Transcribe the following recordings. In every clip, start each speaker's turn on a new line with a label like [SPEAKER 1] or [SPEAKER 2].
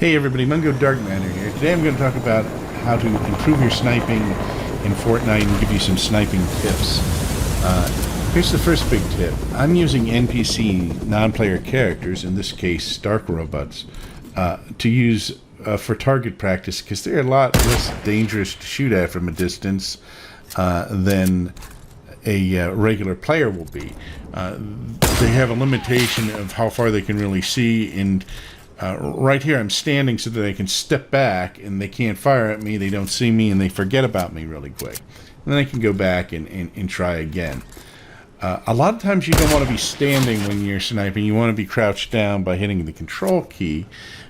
[SPEAKER 1] Hey everybody, Mungo Dark Matter here. Today I'm going to talk about how to improve your sniping in Fortnite and give you some sniping tips. Here's the first big tip. I'm using NPC non-player characters, in this case Stark robots, to use for target practice because they're a lot less dangerous to shoot at from a distance than a regular player will be. They have a limitation of how far they can really see, and right here I'm standing so that I can step back and they can't fire at me, they don't see me, and they forget about me really quick. And then I can go back and try again. A lot of times you don't want to be standing when you're sniping. You want to be crouched down by hitting the control key,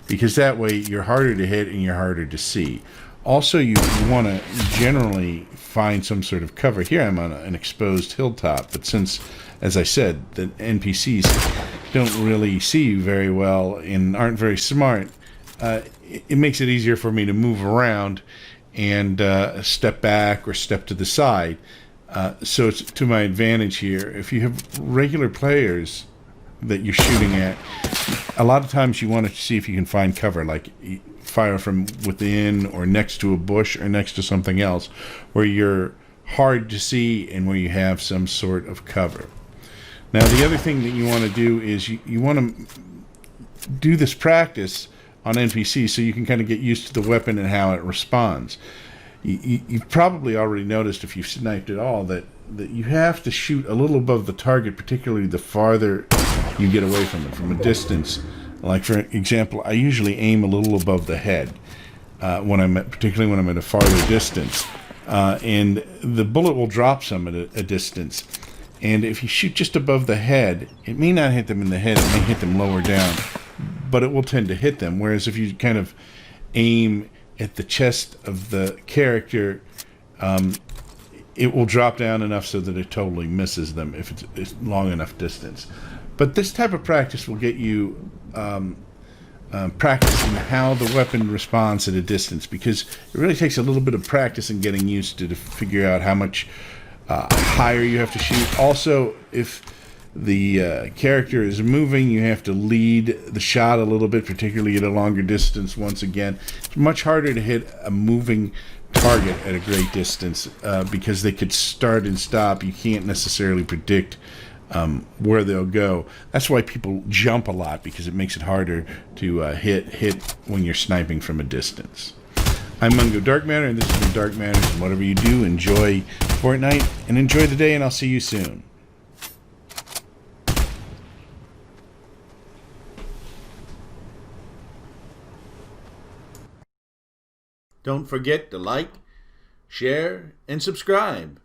[SPEAKER 1] because that way you're harder to hit and you're harder to see. Also, you want to generally find some sort of cover. Here I'm on an exposed hilltop, but since, as I said, the NPCs don't really see you very well and aren't very smart, it makes it easier for me to move around and step back or step to the side. So it's to my advantage here. If you have regular players that you're shooting at, a lot of times you want to see if you can find cover, like fire from within or next to a bush or next to something else where you're hard to see and where you have some sort of cover. Now, the other thing that you want to do is you want to do this practice on NPCs so you can kind of get used to the weapon and how it responds. You've probably already noticed, if you've sniped at all, that you have to shoot a little above the target, particularly the farther you get away from it, from a distance. Like, for example, I usually aim a little above the head, particularly when I'm at a farther distance. And the bullet will drop some at a distance. And if you shoot just above the head, it may not hit them in the head, it may hit them lower down, but it will tend to hit them. Whereas if you kind of aim at the chest of the character, it will drop down enough so that it totally misses them if it's long enough distance. But this type of practice will get you practicing how the weapon responds at a distance, because it really takes a little bit of practice and getting used to figure out how much higher you have to shoot. Also, if the character is moving, you have to lead the shot a little bit, particularly at a longer distance. Once again, it's much harder to hit a moving target at a great distance because they could start and stop. You can't necessarily predict where they'll go. That's why people jump a lot, because it makes it harder to hit when you're sniping from a distance. I'm Mungo Dark Matter, and this has been Dark Matters. And whatever you do, enjoy Fortnite and enjoy the day, and I'll see you soon. Don't forget to like, share, and subscribe.